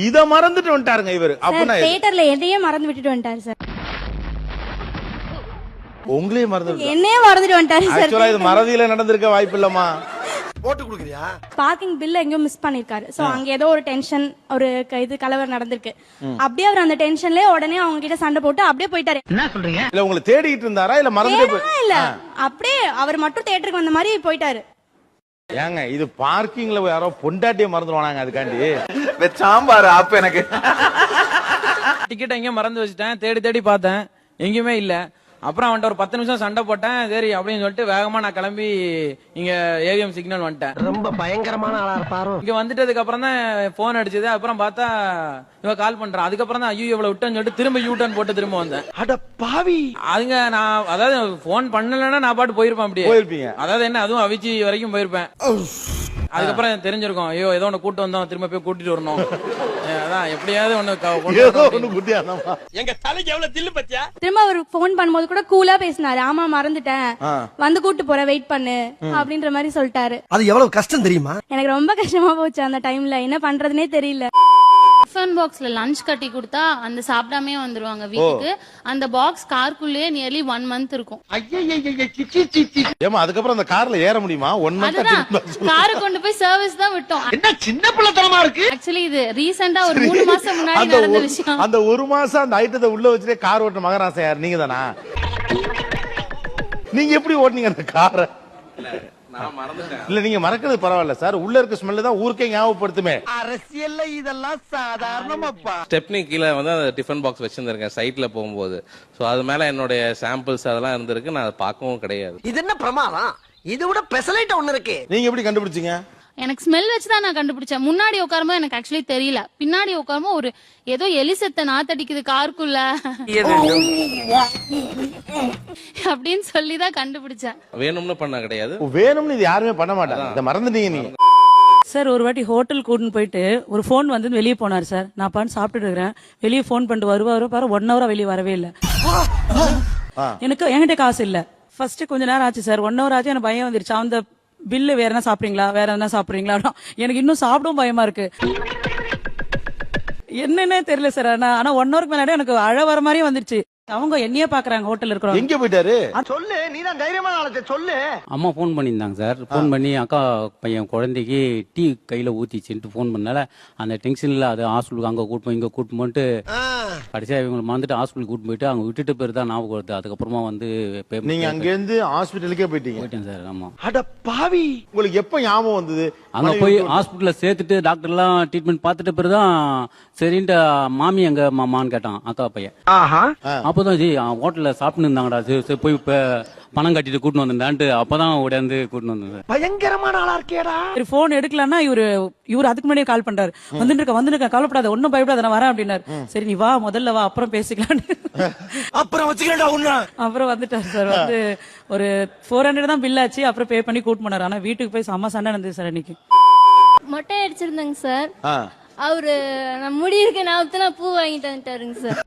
இத மறந்துட்டு வந்துட்டாருங்க இவரு. அப்பனா தியேட்டர்ல எதையே மறந்து விட்டுட்டு வந்துட்டாரு சார். உங்களே மறந்து என்னையே மறந்துட்டு வந்துட்டாரு சார். ஆக்சுவலா இது மறதியில நடந்திருக்க வாய்ப்பு இல்லம்மா. போட்டு குடுக்குறியா? பார்க்கிங் பில் எங்கயோ மிஸ் பண்ணிருக்காரு. சோ அங்க ஏதோ ஒரு டென்ஷன், ஒரு இது கலவரம் நடந்திருக்கு. அப்படியே அவர் அந்த டென்ஷன்லயே உடனே அவங்க கிட்ட சண்டை போட்டு அப்படியே போயிட்டாரு. என்ன சொல்றீங்க? இல்ல உங்களை தேடிட்டு இருந்தாரா இல்ல மறந்துட்டே இல்ல, அப்படியே அவர் மட்டும் தியேட்டருக்கு வந்த மாதிரி போயிட்டாரு. ஏங்க இது பார்க்கிங்ல யாரோ பொண்டாட்டியே மறந்துடுவானாங்க அதுக்காண்டி. சாம்பார் ஆப் எனக்கு. டிக்கெட் எங்கேயும் மறந்து வச்சுட்டேன். தேடி தேடி பார்த்தேன், எங்கேயுமே இல்ல. அப்புறம் அவன்கிட்ட ஒரு 10 நிமிஷம் சண்டை போட்டேன். சரி அப்படின்னு சொல்லிட்டு வேகமா நான் கிளம்பி இங்க ஏவிஎம் சிக்னல் வந்துட்டேன். ரொம்ப பயங்கரமான ஆளா இருப்பாரோ. இங்க வந்துட்டதுக்கு அப்புறம் தான் போன் அடிச்சது. அப்புறம் பார்த்தா இவ கால் பண்றான். அதுக்கப்புறம் தான் ஐயோ இவ்வளவு விட்டேன்னு சொல்லிட்டு திரும்ப யூ டர்ன் போட்டு திரும்ப வந்தேன். அட பாவி. அதுங்க நான் அதாவது போன் பண்ணலன்னா நான் பாட்டு போயிருப்பேன். அப்படியே போயிருப்பீங்க. அதாவது என்ன, அதுவும் அவிச்சி வரைக்கும் போயிருப்பேன். அதுக்கப்புறம் தெரிஞ்சிருக்கும், ஐயோ ஏதோ ஒண்ணு கூட்டு வந்தோம், திரும்ப போய் கூட்டிட்டு வரணும். அதான் எப்படியாவது ஒண்ணு குட்டியானமா. எங்க தலைக்கு எவ்வளவு தில்லு பத்தியா? திரும்ப அவர் போன் பண்ணும்போது கூட கூலா பேசினாரு. ஆமா மறந்துட்டேன், வந்து கூட்டு போற, வெயிட் பண்ணு அப்படின்ற மாதிரி சொல்லிட்டாரு. அது எவ்வளவு கஷ்டம் தெரியுமா? எனக்கு ரொம்ப கஷ்டமா போச்சு அந்த டைம்ல. என்ன பண்றதுனே தெரியல. டிஃபன் பாக்ஸ்ல லஞ்ச் கட்டி கொடுத்தா அந்த சாப்பிடாமே வந்துருவாங்க வீட்டுக்கு. அந்த பாக்ஸ் காருக்குள்ளேயே நியர்லி 1 மந்த் இருக்கும். ஏமா அதுக்கப்புறம் அந்த கார்ல ஏற முடியுமா? 1 மந்த் காரை கொண்டு போய் சர்வீஸ் தான் விட்டோம். என்ன சின்ன பிள்ளைத்தனமா இருக்கு. ஆக்சுவலி இது ரீசெண்டா ஒரு 3 மாசம் முன்னாடி நடந்த விஷயம். அந்த 1 மாசம் அந்த ஐட்டத்தை உள்ள வச்சுட்டே கார் ஓட்ட மகராசன் யார்? நீங்க தானா? நீங்க எப்படி ஓட்டுனீங்க அந்த காரை? இல்ல நீங்க மறக்கிறது பரவாயில்ல சார். உள்ள இருக்க ஸ்மெல் தான் ஊருக்கே ஞாபகப்படுத்துமே. அரசியல்ல இதெல்லாம் சாதாரணமாப்பா. ஸ்டெப்னி கீழே வந்து அந்த டிஃபன் பாக்ஸ் வச்சிருந்திருக்கேன் சைட்ல போகும்போது. சோ அது மேல என்னுடைய சாம்பிள்ஸ் அதெல்லாம் இருந்திருக்கு. நான் அதை பார்க்கவும் கிடையாது. இது என்ன பிரமாதம்? இது விட பெசலைட் ஒண்ணு இருக்கு. நீங்க எப்படி கண்டுபிடிச்சீங்க? எனக்கு ஸ்மெல் வச்சுதான் நான் கண்டுபிடிச்சேன். முன்னாடி உட்காரும்போது எனக்கு ஆக்சுவலி தெரியல. பின்னாடி உட்காரும்போது ஒரு ஏதோ எலிசத்த நாத்தடிக்குது காருக்குள்ள அப்படின்னு சொல்லிதான் கண்டுபிடிச்சேன். வேணும்னு பண்ண கிடையாது. வேணும்னு இது யாருமே பண்ண மாட்டாங்க. இதை மறந்துட்டீங்க நீங்க. சார் ஒரு வாட்டி ஹோட்டல் கூட்டின்னு போயிட்டு ஒரு போன் வந்து வெளியே போனார் சார். நான் பாட்டு சாப்பிட்டுட்டு இருக்கிறேன். வெளியே போன் பண்ணிட்டு வருவாரு பாரு, 1 ஹவரா வெளியே வரவே இல்லை. எனக்கு என்கிட்ட காசு இல்ல. ஃபர்ஸ்ட் கொஞ்ச நேரம் ஆச்சு சார், 1 ஹவர் ஆச்சு. எனக்கு பயம் வந்துருச்சு. அந்த பில்லு வேற என்ன சாப்பிடுறீங்களா, வேற என்ன சாப்பிடுறீங்களா? எனக்கு இன்னும் சாப்பிடவும் பயமா இருக்கு. என்னன்னே தெரியல சார். ஆனா 1 ஹவருக்கு மேலே எனக்கு அழ வர மாதிரியே வந்துருச்சு. அவங்க என்னையே பாக்குறாங்க ஹோட்டல் இருக்கிறோம். எங்க போயிட்டாரு? சொல்லு, நீதான் தைரியமான ஆளத்தை சொல்லு. அம்மா போன் பண்ணியிருந்தாங்க சார். போன் பண்ணி அக்கா பையன் குழந்தைக்கு டீ கையில ஊத்திச்சுட்டு போன் பண்ணால அந்த டென்ஷன்ல அது ஹாஸ்பிட்டலுக்கு அங்க கூட்டு போய் இங்க கூட்டு போயிட்டு கடைசியா இவங்களை மறந்துட்டு ஹாஸ்பிட்டல் கூட்டு போயிட்டு அங்க விட்டுட்டு பேர் தான் ஞாபகம் வருது. அதுக்கப்புறமா வந்து நீங்க அங்க இருந்து ஹாஸ்பிட்டலுக்கே போயிட்டேன் சார். ஆமா. அட பாவி. உங்களுக்கு எப்ப ஞாபகம் வந்தது? அங்க போய் ஹாஸ்பிட்டல்ல சேர்த்துட்டு டாக்டர் எல்லாம் ட்ரீட்மெண்ட் பார்த்துட்டு பிறகுதான் சரின்ட்டு மாமி எங்க மாமான்னு கேட்டான் அக்கா பையன். அப்பதான் ஜி ஹோட்டல்ல சாப்பிட்டு இருந்தாங்கடா, சரி போய் பணம் கட்டிட்டு கூட்டு வந்தான்ட்டு அப்பதான் உடையாந்து கூட்டு வந்தது. பயங்கரமான ஆளா இருக்கேடா. போன் எடுக்கலன்னா இவரு அதுக்கு முன்னாடியே கால் பண்றாரு. வந்துருக்க கவலைப்படாத, ஒன்னும் பயப்படாத, நான் வரேன் அப்படின்னாரு. சரி நீ வா, முதல்ல வா, அப்புறம் பேசிக்கலாம். அப்புறம் வச்சுக்கடா உன்ன. அப்புறம் வந்துட்டாரு சார். வந்து ஒரு 400 தான் பில் ஆச்சு. அப்புறம் பே பண்ணி கூட்டு போனாரு. ஆனா வீட்டுக்கு போய் செம்ம சண்டை நடந்தது சார் அன்னைக்கு. மொட்டை அடிச்சிருந்தாங்க சார். அவரு நான் முடி இருக்க ஞாபகத்துல பூ வாங்கிட்டு வந்துட்டாருங்க சார்.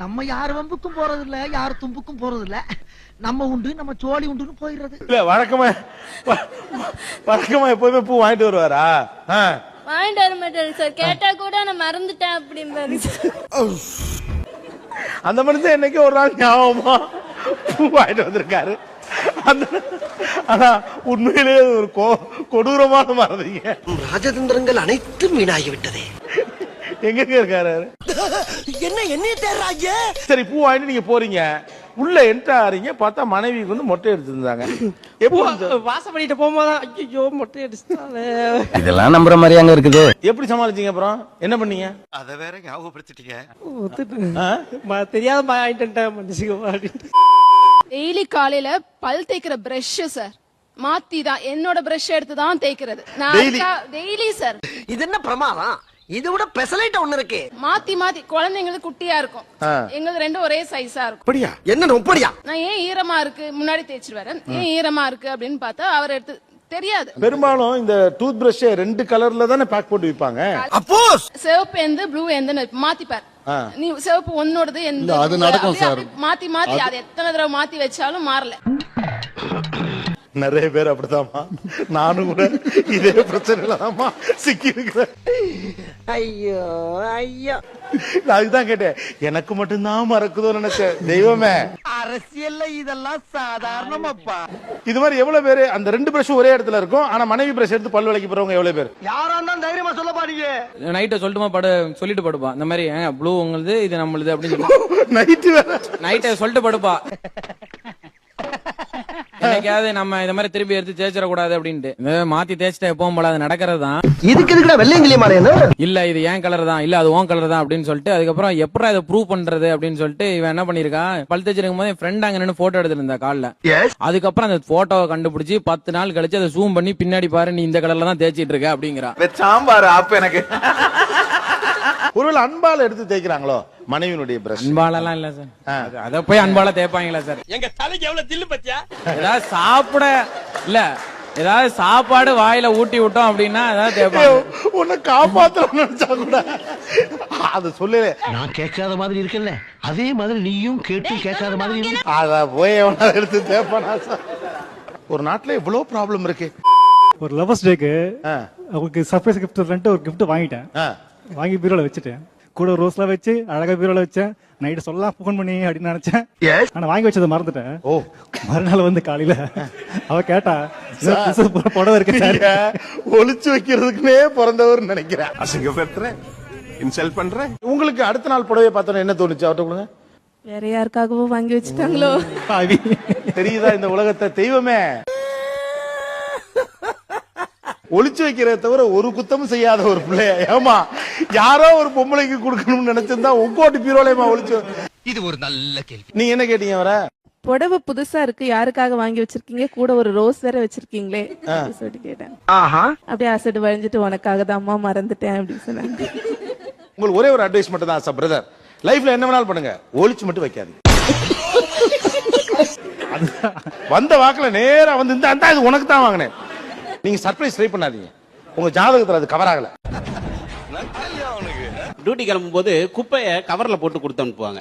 நம்ம யார் வம்புக்கும் போறது இல்ல, யார் தும்புக்கும் போறது இல்ல. நம்ம உண்டு, நம்ம சோழி உண்டுன்னு போயிடுறது. இல்ல வழக்கமா எப்போதுமே பூ வாங்கிட்டு வருவாரா? வாங்கிட்டு வர மாட்டாரு சார். கேட்டா கூட நான் மறந்துட்டேன் அப்படிம்பாரு சார். அந்த மனுஷன் என்னைக்கு ஒரு நாள் ஞாபகமா பூ வாங்கிட்டு வந்திருக்காரு. ஆனா உண்மையிலேயே ஒரு கொடூரமான மறந்தீங்க. ராஜதந்திரங்கள் அனைத்தும் வீணாகிவிட்டதே. எங்க இருக்காரு? என்ன தேர்றாங்க? சரி பூ வாங்கிட்டு நீங்க போறீங்க, உள்ள என்ட்ரு ஆறீங்க, பார்த்தா மனைவிக்கு வந்து மொட்டை எடுத்திருந்தாங்க. வாசம் பண்ணிட்டு போகும்போது ஐயோ மொட்டை அடிச்சுட்டாங்க. இதெல்லாம் நம்புற மாதிரி அங்க இருக்குது. எப்படி சமாளிச்சீங்க? அப்புறம் என்ன பண்ணீங்க? அத வேற ஞாபகப்படுத்திட்டீங்க. தெரியாத மனுஷங்க. டெய்லி காலையில பல் தேய்க்கிற பிரஷ் சார் மாத்தி தான் என்னோட பிரஷ் எடுத்து தான் தேய்க்கிறது. Daily sir. இது என்ன பிரமாதம்? இது விட பெசலைட் ஒண்ணு இருக்கு. மாத்தி குழந்தைங்களுக்கு குட்டியா இருக்கும், எங்களுக்கு ரெண்டும் ஒரே சைஸா இருக்கும். அப்படியா? என்ன அப்படியா? நான் ஏன் ஈரமா இருக்கு முன்னாடி தேய்ச்சிருவாரு, ஏன் ஈரமா இருக்கு அப்படின்னு பார்த்தா அவர் எடுத்து தெரியாது. பெரும்பாலும் இந்த டூத் பிரஷ் 2 கலர்ல தானே பேக் போட்டு விப்பாங்க. சிவப்பு எந்த ப்ளூ எந்த மாத்திப்பார். நீ சிவப்பு ஒன்னோடது இல்ல, அது நடக்கும் சார். மாத்தி மாத்தி அது எத்தனை தடவை மாத்தி வச்சாலும் மாறல. நிறைய பேர் அப்படித்தாம்மா, நானும் கூட இதே பிரச்சனையில தான்மா சிக்கி இருக்கிறேன். ஐயோ ஐயோ, அதுதான் கேட்டேன், எனக்கு மட்டும்தான் மறக்குதோ நினைச்சேன். தெய்வமே, அரசியல்ல இதெல்லாம் சாதாரணமாப்பா. இது மாதிரி எவ்வளவு பேரு அந்த 2 பிரஷ் ஒரே இடத்துல இருக்கும், ஆனா மனைவி பிரஷ் எடுத்து பல் விளக்கி போறவங்க எவ்வளவு பேர்? யாரா இருந்தாலும் தைரியமா சொல்ல பாருங்க. நைட்டை சொல்லிட்டு படுப்பா, இந்த மாதிரி ப்ளூ உங்களுது இது நம்மளுது அப்படின்னு சொல்லி நைட்டு வேற நைட்டை சொல்லிட்டு படுப்பா. என்னைக்காவது நம்ம இந்த மாதிரி திருப்பி எடுத்து தேய்ச்சிடக்கூடாது அப்படின்ட்டு மாத்தி தேய்ச்சிட்டா எப்பவும் போல அது நடக்கிறது தான். இதுக்கு எதுக்குடா வெள்ளையங்கிலி மாலையா? இல்ல இது ஏன் கலர் தான், இல்ல அது ஓன் கலர் தான் அப்படின்னு சொல்லிட்டு அதுக்கப்புறம் எப்படா இதை ப்ரூவ் பண்றது அப்படின்னு சொல்லிட்டு இவன் என்ன பண்ணிருக்கான், பல் தேய்ச்சிருக்கும் போது என் ஃப்ரெண்ட் அங்க நின்று போட்டோ எடுத்திருந்தா கால்ல. அதுக்கப்புறம் அந்த போட்டோவை கண்டுபிடிச்சு 10 நாள் கழிச்சு அதை ஜூம் பண்ணி பின்னாடி பாரு, நீ இந்த கலர்ல தான் தேய்ச்சிட்டு இருக்க அப்படிங்கிறான். சாம்பார் அப்ப எனக்கு ஒருவேளை அன்பால எடுத்து தேய்க்கிறாங்களோ மனைவியினுடைய பிரஷ்? அன்பாலெல்லாம் இல்ல சார், அத போய் அன்பால தேய்ப்பாங்களா சார்? எங்க தலைக்கு எவ்வளவு தில்லு பத்தியா? ஏதாவது சாப்பிட இல்ல, ஏதாவது சாப்பாடு வாயில ஊட்டி விட்டோம் அப்படின்னா ஏதாவது தேய்ப்பாங்க. உன்னை காப்பாத்தணும்னு நினைச்சா கூட அது சொல்லல. நான் கேட்காத மாதிரி இருக்கல, அதே மாதிரி நீயும் கேட்டு கேட்காத மாதிரி. அத போய் எவனா எடுத்து தேய்ப்பானா சார்? ஒரு நாட்டுல இவ்வளவு ப்ராப்ளம் இருக்கு. ஒரு லவர்ஸ் டேக்கு அவங்களுக்கு சர்ப்ரைஸ் கிஃப்ட் ஒரு கிஃப்ட் வாங்கிட்டேன். வாங்கி பீரோல வச்சுட்டேன், கூட ரோஸ்லாம் வச்சு அழகா பீரோல வச்சேன். நைட்டு சொல்லலாம் போன் பண்ணி அப்படின்னு நினைச்சேன், ஆனா வாங்கி வச்சதை மறந்துட்டேன். மறுநாள் வந்து காலையில அவ கேட்டா புடவை இருக்கு, ஒளிச்சு வைக்கிறதுக்குன்னே பிறந்தவர் நினைக்கிறேன். அசிங்கப்படுத்துறேன், இன்சல்ட் பண்றேன். உங்களுக்கு அடுத்த நாள் புடவை பார்த்தோன்னு என்ன தோணுச்சு? அவர்கிட்ட கொடுங்க. வேற யாருக்காகவும் வாங்கி வச்சுட்டாங்களோ தெரியுதா இந்த உலகத்தை? தெய்வமே, ஒளிச்சு வைக்கிறத தவிர ஒரு குத்தமும் செய்யாத ஒரு பிள்ளைய ஏமா யாரோ ஒரு பொம்பளைக்கு கொடுக்கணும்னு நினைச்சிருந்தா உங்கோட்டு பீரோலையுமா ஒளிச்சு. இது ஒரு நல்ல கேள்வி. நீங்க என்ன கேட்டீங்க? வர புடவை புதுசா இருக்கு, யாருக்காக வாங்கி வச்சிருக்கீங்க, கூட ஒரு ரோஸ் வேற வச்சிருக்கீங்களே அப்படின்னு சொல்லிட்டு கேட்டேன். அப்படியே அசடு வழிஞ்சிட்டு உனக்காக தான் அம்மா மறந்துட்டேன் அப்படின்னு சொன்னாங்க. உங்களுக்கு ஒரே ஒரு அட்வைஸ் மட்டும் தான் பிரதர், லைஃப்ல என்ன வேணாலும் பண்ணுங்க, ஒளிச்சு மட்டும் வைக்காதீங்க. வந்த வாக்குல நேரா வந்து இந்த அந்த இது உனக்கு தான் வாங்கினேன், நீங்க சர்ப்ரைஸ் ட்ரை பண்ணாதீங்க. உங்க ஜாதகத்துல அது கவர் ஆகல. டியூட்டி கிளம்பும் போது குப்பையை கவர்ல போட்டு கொடுத்து அனுப்புவாங்க.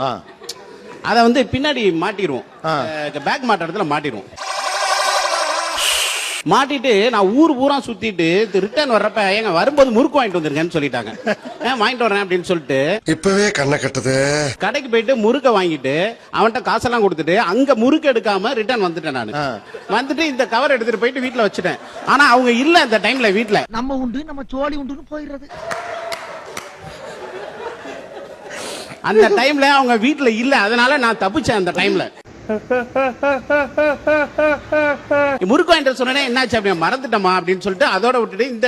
அதை வந்து பின்னாடி மாட்டிடுவோம், பேக் மாட்ட இடத்துல மாட்டிடுவோம். மாட்டிட்டு நான் ஊர் பூரா சுத்திட்டு ரிட்டர்ன் வர்றப்ப எங்க வரும்போது முறுக்கு வாங்கிட்டு வந்துருங்கன்னு சொல்லிட்டாங்க. வாங்கிட்டு வரேன் அப்படின்னு சொல்லிட்டு இப்பவே கண்ணை கட்டுது. கடைக்கு போயிட்டு முறுக்க வாங்கிட்டு அவன்கிட்ட காசெல்லாம் கொடுத்துட்டு அங்க முறுக்கு எடுக்காம ரிட்டர்ன் வந்துட்டேன். நான் வந்துட்டு இந்த கவர் எடுத்துட்டு போயிட்டு வீட்டுல வச்சுட்டேன். ஆனா அவங்க இல்ல அந்த டைம்ல வீட்டுல. நம்ம உண்டு நம்ம சோழி உண்டுன்னு போயிடுறது. அந்த டைம்ல அவங்க வீட்டுல இல்ல, அதனால நான் தப்பிச்சேன். அந்த டைம்ல முறுக்கு வாங்கிட்டு சொன்னேன், என்னாச்சு அப்படியே மறந்துட்டோமா அப்படின்னு சொல்லிட்டு அதோட விட்டுட்டு இந்த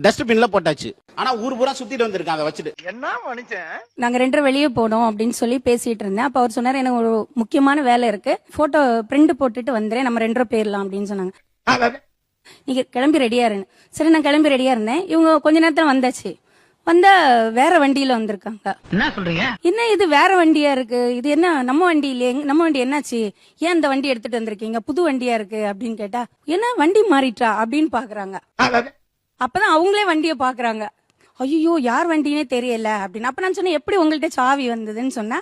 டஸ்ட்பின்ல போட்டாச்சு. ஆனா ஊர் பூரா சுத்திட்டு வந்திருக்காங்க அதை வச்சுட்டு. என்ன மனுஷன்? நாங்க 2 பேரும் வெளியே போனோம் அப்படின்னு சொல்லி பேசிட்டு இருந்தேன். அப்ப அவர் சொன்னாரு, எனக்கு ஒரு முக்கியமான வேலை இருக்கு, போட்டோ பிரிண்ட் போட்டுட்டு வந்துறேன், நம்ம 2 பேரும் போயிடலாம் அப்படின்னு சொன்னாங்க. நீங்க கிளம்பி ரெடியா இருங்க. சரி, நான் கிளம்பி ரெடியா இருந்தேன். இவங்க கொஞ்ச நேரத்துல வந்தாச்சு. வந்தா வேற வண்டியில வந்திருக்காங்க. என்ன சொல்றீங்க? என்ன இது வேற வண்டியா இருக்கு, இது என்ன நம்ம வண்டி இல்லையே, நம்ம வண்டி என்னாச்சு, ஏன் இந்த வண்டி எடுத்துட்டு வந்திருக்கீங்க, புது வண்டியா இருக்கு அப்படின்னு கேட்டா, என்ன வண்டி மாறிட்டா அப்படின்னு பாக்குறாங்க. அப்பதான் அவங்களே வண்டியை பாக்குறாங்க. ஐயோ யார் வண்டினே தெரியல அப்படின்னு. அப்ப நான் சொன்னேன், எப்படி உங்கள்ட்ட சாவி வந்ததுன்னு சொன்னா,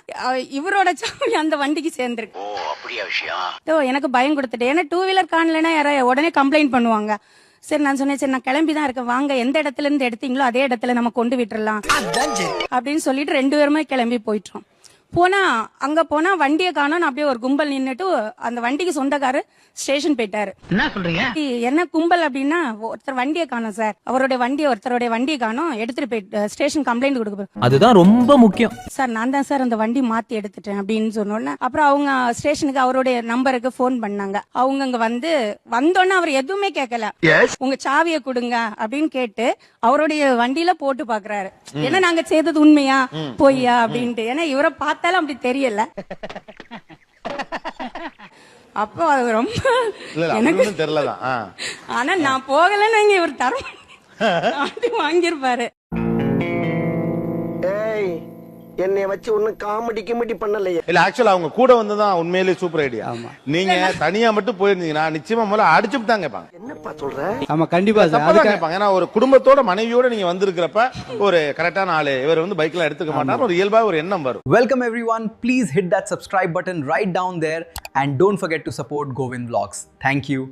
இவரோட சாவி அந்த வண்டிக்கு சேர்ந்திருக்கு. எனக்கு பயம் கொடுத்துட்டு, ஏன்னா 2 வீலர் காணலன்னா யாராவது உடனே கம்ப்ளைண்ட் பண்ணுவாங்க. சரி, நான் சொன்னேன், சரி நான் கிளம்பி தான் இருக்கேன், வாங்க எந்த இடத்துல இருந்து எடுத்தீங்களோ அதே இடத்துல நம்ம கொண்டு விட்டுறலாம் அப்படின்னு சொல்லிட்டு 2 பேருமே கிளம்பி போயிட்டோம். அங்க போனா வண்டியை காணோம். அப்படியே ஒரு கும்பல் நின்னுட்டு அந்த வண்டிக்கு சொந்தக்காரர் ஸ்டேஷன் போயிட்டாரு. என்ன சொல்றீங்க? என்ன கும்பல் அப்படின்னா, ஒருத்தர் வண்டியை காணோம் சார், ஒருத்தருடைய வண்டியை காணோம், எடுத்துட்டு போயிட்டு ஸ்டேஷன் கம்ப்ளைண்ட் கொடுக்க. அதுதான் ரொம்ப முக்கியம் சார். நான் தான் சார் அந்த வண்டி மாத்தி எடுத்துட்டேன் அப்படின்னு சொன்னோன்னே அப்புறம் அவங்க ஸ்டேஷனுக்கு அவருடைய நம்பருக்கு போன் பண்ணாங்க. அவங்க அங்க வந்தோன்னே அவர் எதுவுமே கேட்கல, உங்க சாவியை கொடுங்க அப்படின்னு கேட்டு அவருடைய வண்டியில போட்டு பாக்குறாரு. ஏன்னா நாங்க செய்தது உண்மையா பொய்யா அப்படின்ட்டு. ஏன்னா இவரை பார்த்தாலும் அப்படி தெரியல. அப்போ அது ரொம்ப எனக்கு தெரியலதான். ஆனா நான் போகலன்னு இவர் தர வாங்கிருப்பாரு. என்னைய வச்சு ஒன்னும் காமெடி கிமெடி பண்ணலையே. இல்ல ஆக்சுவலா அவங்க கூட வந்ததான் உண்மையிலேயே சூப்பர் ஐடியா. நீங்க தனியா மட்டும் போயிருந்தீங்கன்னா நிச்சயமா முதல்ல அடிச்சுட்டு தான் கேட்பாங்க. என்னப்பா சொல்ற? ஆமா கண்டிப்பா தப்பா கேட்பாங்க. ஏன்னா ஒரு குடும்பத்தோட மனைவியோட நீங்க வந்திருக்கிறப்ப ஒரு கரெக்டான ஆளு இவர் வந்து பைக்ல எடுத்துக்க மாட்டார், ஒரு இயல்பா ஒரு எண்ணம் வரும். Welcome everyone, please hit that subscribe button right down there and don't forget to support Govind Vlogs. Thank you.